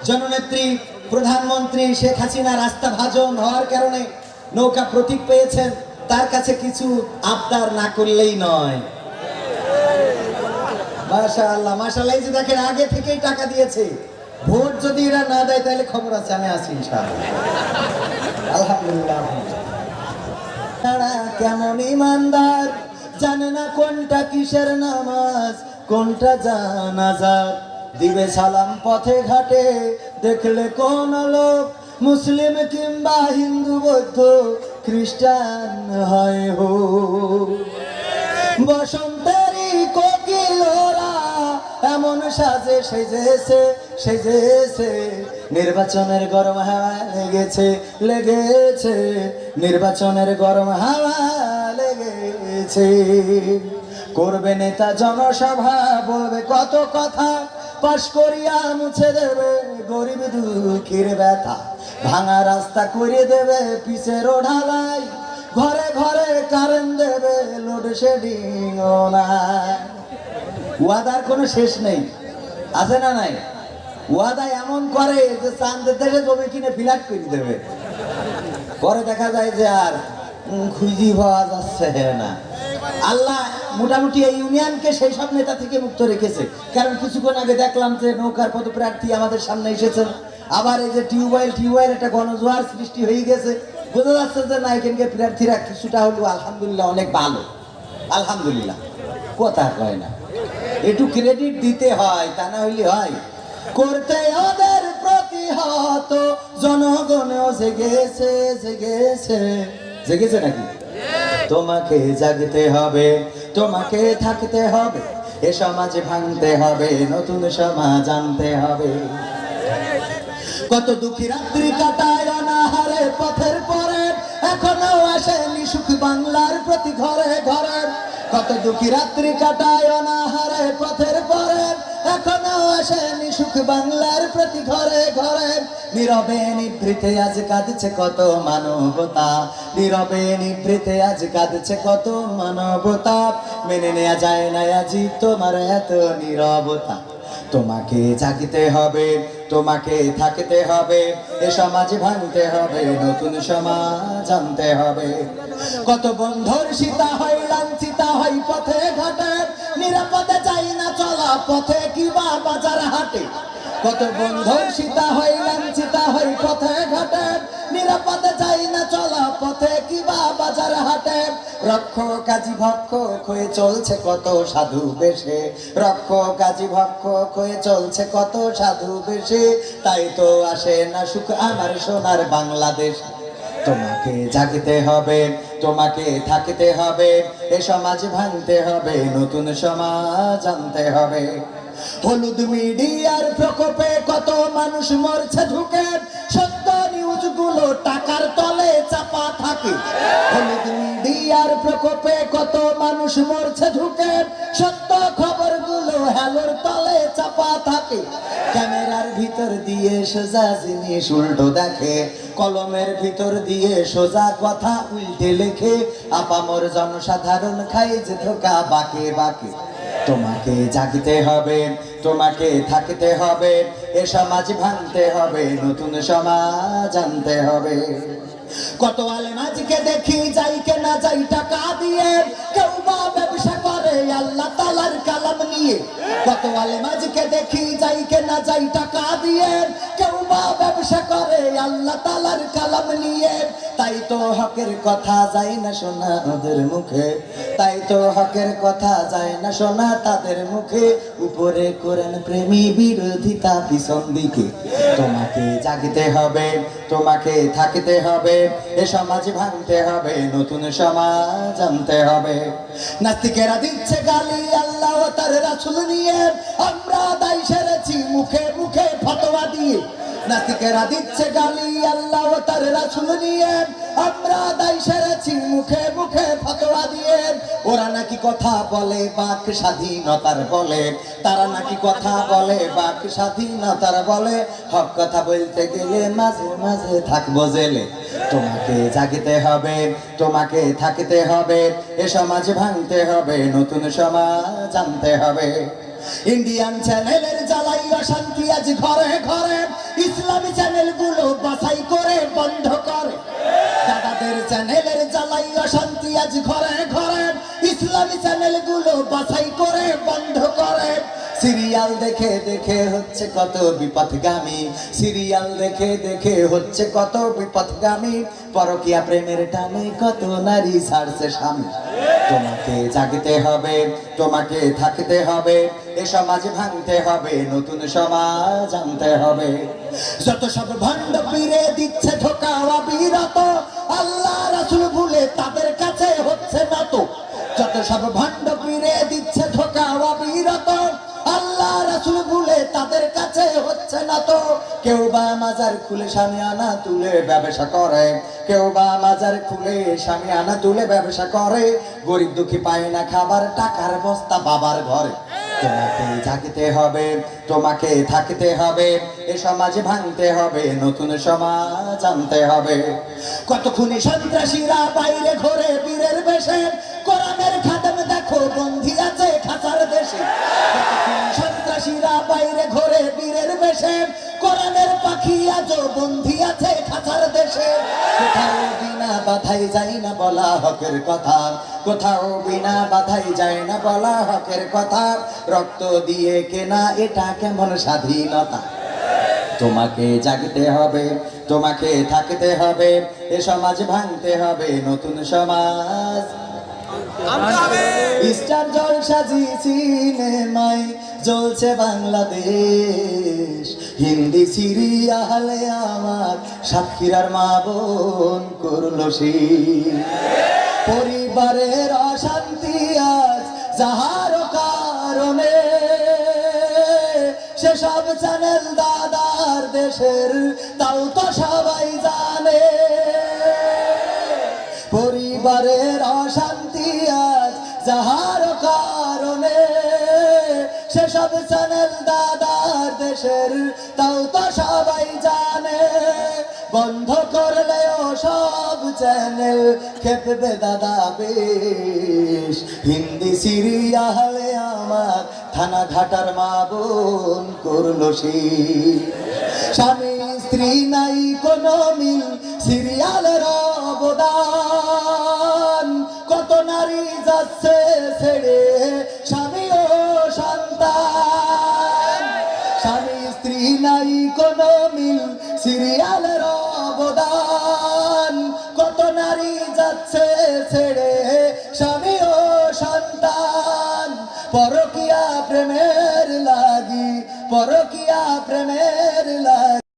জননেত্রী প্রধানমন্ত্রী শেখ হাসিনা রাস্তা ভাজন হওয়ার কারণে নৌকা প্রতীক পেয়েছেন, তার কাছে কিছু আবদার না করলেই নয়। মাশাআল্লাহ মাশাআল্লাহ, এই যে দেখেন আগে থেকেই টাকা দিয়েছে। ভোট যদি এরা না দেয় তাহলে খবর আছে, আমি আসি ইনশাআল্লাহ। আলহামদুলিল্লাহ। তারা কেমন ইমানদার, জানে না কোনটা কিসের নামাজ কোনটা জানাজা, দিবে সালাম পথে ঘাটে দেখলে কোন লোক মুসলিম কিংবা হিন্দু বৌদ্ধ খ্রিস্টান হয় হো। বসন্তেরই কোকিলরা এমন সাজে সেজেছে সেজেছে, নির্বাচনের গরম হাওয়া লেগেছে লেগেছে, নির্বাচনের গরম হাওয়া লেগেছে। করবে নেতা জনসভা, বলবে কত কথা, পাশ করিয়া মুছে দেবে গরিব দুঃখীর ব্যথা, ভাঙা রাস্তা করে দেবে পিচের ঢালাই, ঘরে ঘরে কারেন্ট দেবে লোডশেডিং না। ওয়াদার কোনো শেষ নেই, আছে না নাই? ওয়াদা এমন করে যে চাঁদের দেশে জমি কিনে ফ্ল্যাট করে দেবে, পরে দেখা যায় যে আর খুঁজি পাওয়া যাচ্ছে না। আল্লাহ মোটামুটি এই ইউনিয়নকে সেই সব নেতা থেকে মুক্ত রেখেছে, কারণ কিছুক্ষণ আগে দেখলাম যে নৌকার পদপ্রার্থী আমাদের সামনে এসেছেন। আবার এই যে টিউবওয়েল একটা গণজোয়ার সৃষ্টি হয়ে গেছে, বোঝা যাচ্ছে যে না এখানকার প্রার্থীরা কিছুটা হলেও আলহামদুলিল্লাহ অনেক ভালো। আলহামদুলিল্লাহ কথা কয় না, একটু ক্রেডিট দিতে হয়, তা না হইলে হয়। করতে ওদের প্রতিহত জনগণও জেগেছে জেগেছে জেগেছে নাকি? তোমাকে জাগতে হবে, তোমাকে থাকতে হবে, এ সমাজ ভাঙতে হবে, নতুন সমাজ আনতে হবে। কত দুঃখী রাত্রি কাটায় অনাহারে পথের পরে, এখনো আসেনি সুখ বাংলার প্রতি ঘরে ঘরে। কত দুঃখী রাত্রি কাটায় অনাহারে পথের পরে, এখনো আসেনি সুখ বাংলার প্রতি ঘরে ঘরে। নীরবে নিভৃতে আজ কাঁদছে কত মানবতা, নীরবে নিভৃতে আজ কাঁদছে কত মানবতা, মেনে নেওয়া যায় না আজি তোমার এত নীরবতা। তোমাকে জাগতে হবে, তোমাকে থাকতে হবে, এ সমাজ ভাঙতে হবে, নতুন সমাজ আনতে হবে। কত বন্ধুর সীতা হয় লাঞ্ছিতা হয় পথে ঘাটে, নিরাপদে যাই না চলা পথে কিবা বাজার হাটে। কত বন্ধুর সীতা হয় লাঞ্ছিতা হয় পথে ঘাটে, নিরাপদে যাই না চলা পথে কিবা বাজার হাটে। রক্ষ কাজী ভক্ষ হয়ে চলছে কত সাধু বেশে, রক্ষ কাজী ভক্ষ হয়ে চলছে কত সাধু বেশে, তাই তো আসে না সুখ আমার সোনার বাংলাদেশ। তোমাকে জাগতে হবে, তোমাকে থাকতে হবে, এ সমাজ ভাঙতে হবে, নতুন সমাজ আনতে হবে। হলুদ মিডিয়ার প্রকোপে কত মানুষ মরছে ঝুঁকে, সত্য নিউজ গুলো টাকার তলে চাপা থাকে। হলুদ মিডিয়ার প্রকোপে কত মানুষ মরছে ঝুঁকে, সত্য খবর গুলো হেলোর তলে চাপা থাকে। ক্যামেরার ভিতর দিয়ে সোজা জিনিস উল্টো দেখে, কলমের ভিতর দিয়ে সোজা কথা উল্টে লেখে, আপামর জনসাধারণ খাই যে ধোকা বাকে বাকে। তোমাকে জাগতে হবে, তোমাকে থাকতে হবে, এ সমাজ ভাঙতে হবে, নতুন সমাজ আনতে হবে। কত আলেম আজকে দেখি যাই কেনা যাই টাকা দিয়ে, কেউ বা ব্যবসা করে আল্লাহ তাআলার কালাম নিয়ে। কত আলেম আজকে দেখি যাই কেনা যাই টাকা দিয়ে, কেউ বা ব্যবসা করে আল্লাহ তাআলার কালাম নিয়ে। তাই তো হকের কথা যায় না শোনা ওদের মুখে, তাই তো হকের কথা যায় না শোনা তাদের মুখে। উপরে করেন প্রেমী বিরোধিতা পিছন দিকে। তোমাকে জাগতে হবে, তোমাকে থাকতে হবে, এ সমাজ ভাঙতে হবে, নতুন সমাজ আনতে হবে। নাস্তিকেরা দিচ্ছে গালি আল্লাহ ও তার রাসূল নিয়ে, আমরা দায় সেরেছি মুখে মুখে ফতোয়া দিয়ে। নাস্তিকেরা দিচ্ছে গালি আল্লাহ ও তার রাসূল নিয়ে, আমরা দায় সেরেছি মুখে মুখে ফতোয়া দিয়ে। ওরা নাকি কথা বলে বাক স্বাধীনতার বলে, তারা নাকি কথা বলে বাক স্বাধীনতার বলে, হক কথা বলতে গেলে মাঝে মাঝে থাকবো জেলে। তোমাকে জাগতে হবে, তোমাকে থাকতে হবে, এ সমাজ ভাঙতে হবে, নতুন সমাজ আনতে হবে। ইন্ডিয়ান চ্যানেলের জ্বালাই অশান্তি আজ ঘরে ঘরে, ইসলামী চ্যানেলগুলো বাছাই করে বন্ধ করে। দাদাদের চ্যানেলের জ্বালাই অশান্তি আজ ঘরে ঘরে, ইসলামী চ্যানেলগুলো বাছাই করে বন্ধ করে। সিরিয়াল দেখে দেখে হচ্ছে কত বিপথগামী, সিরিয়াল দেখে দেখে হচ্ছে কত বিপথগামী। পরকীয়া প্রেমের টানে কত নারী ছাড়ছে স্বামী। তোমাকে জাগতে হবে, তোমাকে থাকতে হবে, এ সমাজ ভাঙতে হবে, নতুন সমাজ আনতে হবে। যত সব ভণ্ড পীরে দিচ্ছে ধোঁকা অবিরত, আল্লাহ রাসূল ভুলে তাদের কাছে হচ্ছে না তো। যত সব ভণ্ড পীরে দিচ্ছে ধোঁকা অবিরত, আল্লাহ রাসূল ভুলে তাদের কাছে হচ্ছে না তো। কেউ বা মাজার খুলে শামিয়ানা তুলে ব্যবসা করে, কেউ বা মাজার খুলে শামিয়ানা তুলে ব্যবসা করে। গরিব দুঃখী পায় না খাবার, টাকার বস্তা বাবার ঘরে। তোমাকে জাগতে হবে, তোমাকে থাকতে হবে, এ সমাজ ভাঙতে হবে, নতুন সমাজ আনতে হবে। কত খুনি সন্ত্রাসীরা বাইরে ঘোরে বীরের বেশে, কোরআনের খাদেম দেখো বন্দী আছে খাঁচার দেশে। কত খুনি সন্ত্রাসীরা বাইরে ঘোরে বীরের বেশে, কোরআনের পাখি আজও বন্দী আছে খাঁচার দেশে। কোথাও বিনা বাধাই যায় না বলা হকের কথা, কোথাও বিনা বাধাই যায় না বলা হকের কথা। রক্ত দিয়ে কেনা এটা কেমন স্বাধীনতা। তোমাকে জাগতে হবে, তোমাকে থাকতে হবে, এ সমাজ ভাঙতে হবে, নতুন সমাজ। স্টার জলসা জি সিনেমায় জ্বলছে বাংলাদেশ, হিন্দি সিরিয়ালে আমার সাতক্ষীরার মা বোন করলো শীল। পরিবারের অশান্তি আজ যাহার কারণে, সেসব চ্যানেল দাদার দেশের তাও তো সবাই জানে। পরিবারের অশান্তি আজ যাহার কারণে, সেসব চ্যানেল দাদার দেশের তাও তো সবাই জানে। বন্ধ করলেও সব চ্যানেল খেপবে দাদা বেশ, হিন্দি সিরিয়ালে আমার থানা ঘাটার মা বোন করলো শীল। স্বামী স্ত্রী নাই কোনো মিল, সিরিয়ালের অবদান। কত নারী যাচ্ছে ছেড়ে স্বামী ও সন্তান। স্বামী স্ত্রী নাই কোনো মিল, সিরিয়ালের অবদান।